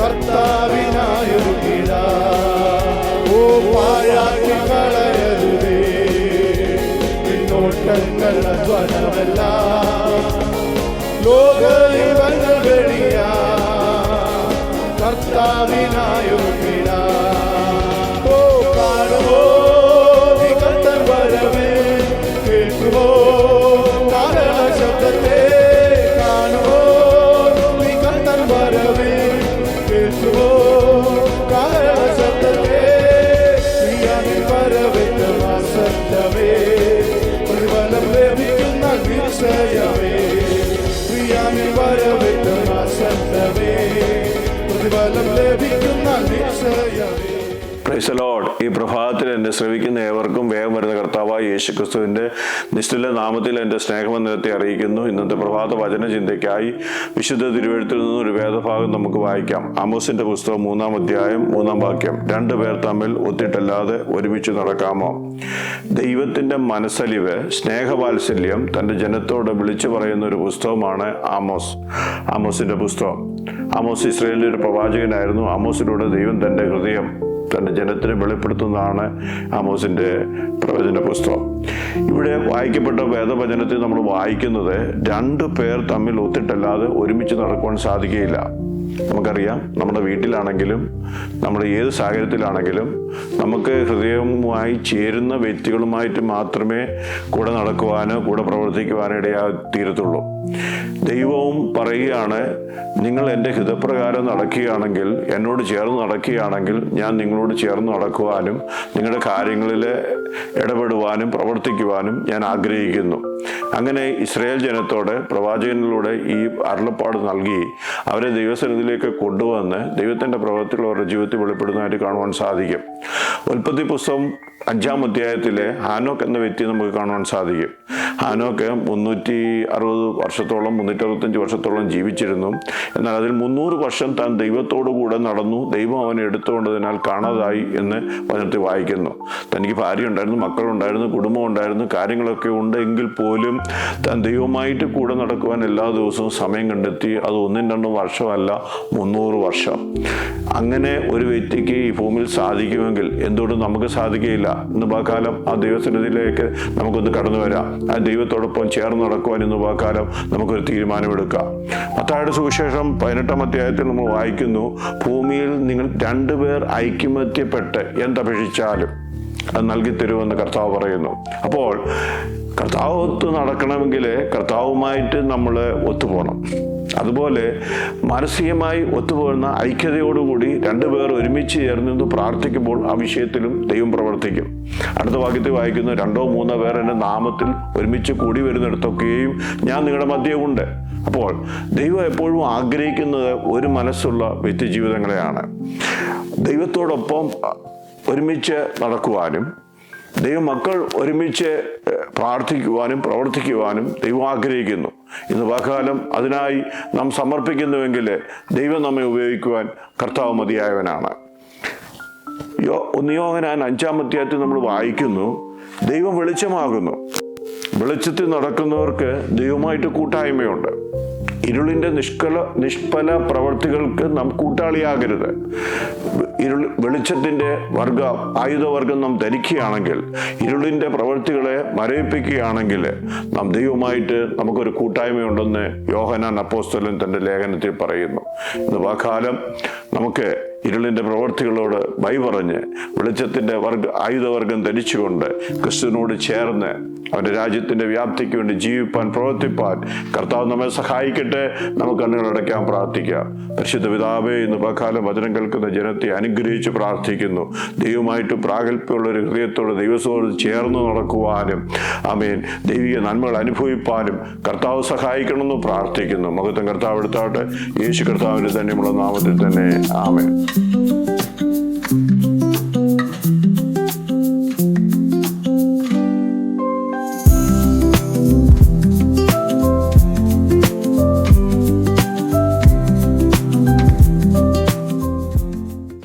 കർത്താവിനായൊരുക്കിട. ഓ പാഴാക്കി കളയരുതേ പിന്നോട്ടങ്ങൾ ധ്വനമല്ല. ലോകങ്ങൾ വെടിയ കർത്താവിനായൊരുക്കിട. ഓ കാണുമോ നീ കർത്തൻ വരവേ, കേൾക്കുമോ കാഹള ശബ്ദത്തെ. കാണുമോ നീ കർത്തൻ വരവേ, കേൾക്കുമോ കാഹള ശബ്ദത്തെ. പ്രിയനിൽ വരവെന്ന വാസന്തമേ, പ്രതിഫലം ലഭിക്കുന്ന നിശ്ചയമേ. പ്രിയനിൽ വരവെന്ന വാസന്തമേ, പ്രതിഫലം ലഭിക്കുന്ന നിശ്ചയമേ. Praise the Lord. ഈ പ്രഭാതത്തിൽ എന്നെ ശ്രവിക്കുന്ന ഏവർക്കും വേഗം വരുന്ന കർത്താവായ യേശുക്രിസ്തുവിന്റെ നിസ്തുല നാമത്തിൽ എൻ്റെ സ്നേഹവന്ദനത്തെ അറിയിക്കുന്നു. ഇന്നത്തെ പ്രഭാത വചന ചിന്തയ്ക്കായി വിശുദ്ധ തിരുവെഴുത്തിൽ നിന്നും ഒരു വേദഭാഗം നമുക്ക് വായിക്കാം. ആമോസിന്റെ പുസ്തകം 3-ാം അധ്യായം 3-ാം വാക്യം. 2 പേർ തമ്മിൽ ഒത്തിട്ടല്ലാതെ ഒരുമിച്ച് നടക്കാമോ? ദൈവത്തിന്റെ മനസ്സലിവ്, സ്നേഹവാത്സല്യം തൻ്റെ ജനത്തോട് വിളിച്ചു പറയുന്ന ഒരു പുസ്തകമാണ് ആമോസിന്റെ പുസ്തകം. ആമോസ് ഇസ്രായേലിന്റെ ഒരു പ്രവാചകനായിരുന്നു. ആമോസിലൂടെ ദൈവം തൻ്റെ ഹൃദയം തൻ്റെ ജനത്തിന് വെളിപ്പെടുത്തുന്നതാണ് ആമോസിന്റെ പ്രവചന പുസ്തകം. ഇവിടെ വായിക്കപ്പെട്ട വേദവചനത്തിൽ നമ്മൾ വായിക്കുന്നത് 2 പേർ തമ്മിൽ ഒത്തിട്ടല്ലാതെ ഒരുമിച്ച് നടക്കുവാൻ സാധിക്കുകയില്ല. നമുക്കറിയാം, നമ്മുടെ വീട്ടിലാണെങ്കിലും നമ്മുടെ ഏത് സാഹചര്യത്തിലാണെങ്കിലും നമുക്ക് ഹൃദയവുമായി ചേരുന്ന വ്യക്തികളുമായിട്ട് മാത്രമേ കൂടെ നടക്കുവാനോ കൂടെ പ്രവർത്തിക്കുവാനോ ഇടയായിത്തീരത്തുള്ളൂ. ദൈവവും പറയുകയാണ്, നിങ്ങൾ എൻ്റെ ഹിതപ്രകാരം നടക്കുകയാണെങ്കിൽ, എന്നോട് ചേർന്ന് നടക്കുകയാണെങ്കിൽ ഞാൻ നിങ്ങളോട് ചേർന്ന് നടക്കുവാനും നിങ്ങളുടെ കാര്യങ്ങളിൽ ഇടപെടുവാനും പ്രവർത്തിക്കുവാനും ഞാൻ ആഗ്രഹിക്കുന്നു. അങ്ങനെ ഇസ്രായേൽ ജനത്തോട് പ്രവാചകനിലൂടെ ഈ അരുളപ്പാട് നൽകി അവരെ ദൈവസന്നിധിയിലേക്ക് കൊണ്ടുവന്ന് ദൈവത്തിൻ്റെ പ്രവൃത്തികൾ അവരുടെ ജീവിതത്തിൽ വെളിപ്പെടുന്നതായിട്ട് കാണുവാൻ സാധിക്കും. ഉൽപ്പത്തി പുസ്തകം 5-ാം അധ്യായത്തിലെ ഹാനോക്ക് എന്ന വ്യക്തിയെ നമുക്ക് കാണുവാൻ സാധിക്കും. ഹാനോക്ക് 360 വർഷത്തോളം 365 വർഷത്തോളം ജീവിച്ചിരുന്നു. എന്നാൽ അതിൽ 300 വർഷം താൻ ദൈവത്തോടു കൂടെ നടന്നു. ദൈവം അവനെ എടുത്തുകൊണ്ടതിനാൽ കാണാതായി എന്ന് വചനത്തിൽ വായിക്കുന്നു. തനിക്ക് ഭാര്യ ഉണ്ടായിരുന്നു, മക്കളുണ്ടായിരുന്നു, കുടുംബം ഉണ്ടായിരുന്നു, കാര്യങ്ങളൊക്കെ ഉണ്ട്. എങ്കിൽ പോലും താൻ ദൈവമായിട്ട് കൂടെ നടക്കുവാൻ എല്ലാ ദിവസവും സമയം കണ്ടെത്തി. അത് 1-2 വർഷമല്ല, 300 വർഷം. അങ്ങനെ ഒരു വ്യക്തിക്ക് ഈ ഭൂമിയിൽ സാധിക്കുമെങ്കിൽ എന്തുകൊണ്ട് നമുക്ക് സാധിക്കുകയില്ല? ഇന്ന് പകൽക്കാലം ആ ദൈവസന്നിധിയിലേക്ക് നമുക്കൊന്ന് കടന്നു വരാം. ആ ദൈവത്തോടൊപ്പം ചേർന്ന് നടക്കുവാൻ ഇന്ന് പകൽക്കാലം നമുക്കൊരു തീരുമാനമെടുക്കാം. മത്തായിയുടെ സുവിശേഷം 18-ാം അധ്യായത്തിൽ നമ്മൾ വായിക്കുന്നു, ഭൂമിയിൽ നിങ്ങൾ 2 പേർ ഐക്യമത്യപ്പെട്ട് എന്തപേക്ഷിച്ചാലും അത് നൽകിത്തരുമെന്ന് കർത്താവ് പറയുന്നു. അപ്പോൾ കർത്താവ് ഒത്തു നടക്കണമെങ്കിൽ കർത്താവുമായിട്ട് നമ്മൾ ഒത്തുപോകണം. അതുപോലെ മാനസികമായി ഒത്തുപോകുന്ന ഐക്യതയോടുകൂടി 2 പേർ ഒരുമിച്ച് ചേർന്ന് പ്രാർത്ഥിക്കുമ്പോൾ ആ വിഷയത്തിലും ദൈവം പ്രവർത്തിക്കും. അടുത്ത വാക്യത്തിൽ വായിക്കുന്നു, 2-3 പേർ എൻ്റെ നാമത്തിൽ ഒരുമിച്ച് കൂടി വരുന്നിടത്തൊക്കെയും ഞാൻ നിങ്ങളുടെ മധ്യമുണ്ട്. അപ്പോൾ ദൈവം എപ്പോഴും ആഗ്രഹിക്കുന്നത് ഒരു മനസ്സുള്ള വ്യക്തി ജീവിതങ്ങളെയാണ്. ദൈവത്തോടൊപ്പം ഒരുമിച്ച് നടക്കുവാനും ദൈവമക്കൾ ഒരുമിച്ച് പ്രാർത്ഥിക്കുവാനും പ്രവർത്തിക്കുവാനും ദൈവം ആഗ്രഹിക്കുന്നു. ഇന്ന് പകൽക്കാലം അതിനായി നാം സമർപ്പിക്കുന്നുവെങ്കിൽ ദൈവം നമ്മെ ഉപയോഗിക്കുവാൻ കർത്താവ് മതിയായവനാണ്. 1 യോഹന്നാൻ 5-ാം അധ്യായത്തിൽ നമ്മൾ വായിക്കുന്നു, ദൈവം വെളിച്ചമാകുന്നു. വെളിച്ചത്തിൽ നടക്കുന്നവർക്ക് ദൈവമായിട്ട് കൂട്ടായ്മയുണ്ട്. ഇരുളിൻ്റെ നിഷ്ഫല പ്രവർത്തികൾക്ക് നാം കൂട്ടാളിയാകരുത്. വെളിച്ചത്തിൻ്റെ ആയുധവർഗം നാം ധരിക്കുകയാണെങ്കിൽ, ഇരുളിൻ്റെ പ്രവൃത്തികളെ മരവിപ്പിക്കുകയാണെങ്കിൽ നാം ദൈവമായിട്ട് നമുക്കൊരു കൂട്ടായ്മയുണ്ടെന്ന് യോഹന്നാൻ അപ്പോസ്തലൻ തൻ്റെ ലേഖനത്തിൽ പറയുന്നു. ഇന്ന് വാക്കാലം നമുക്ക് ഇരുളിൻ്റെ പ്രവൃത്തികളോട് ബൈ പറഞ്ഞ് വെളിച്ചത്തിൻ്റെ ആയുധവർഗം ധരിച്ചുകൊണ്ട് ക്രിസ്തുവിനോട് ചേർന്ന് അവൻ്റെ രാജ്യത്തിൻ്റെ വ്യാപ്തിക്ക് വേണ്ടി ജീവിപ്പാൻ പ്രവർത്തിപ്പാൻ കർത്താവ് നമ്മെ സഹായിക്കട്ടെ. നമുക്ക് കണ്ണുകളടയ്ക്കാൻ പ്രാർത്ഥിക്കാം. പരിശുദ്ധ പിതാവേ, ഇന്ന് പകൽക്കാലം വചനം കേൾക്കുന്ന ജനത്തെ അനുഗ്രഹിച്ച് പ്രാർത്ഥിക്കുന്നു. ദൈവമായിട്ട് പ്രാഗൽഭ്യമുള്ള ഒരു ഹൃദയത്തോട് ദൈവത്തോട് ചേർന്ന് നടക്കുവാനും ആമേൻ ദൈവിക നന്മകൾ അനുഭവിപ്പാനും കർത്താവ് സഹായിക്കണമെന്ന് പ്രാർത്ഥിക്കുന്നു. മഹത്വം കർത്താവ് എടുത്താട്ടെ. യേശു കർത്താവിൻ്റെ തന്നെയുള്ള നാമത്തിൽ തന്നെ ആമേൻ.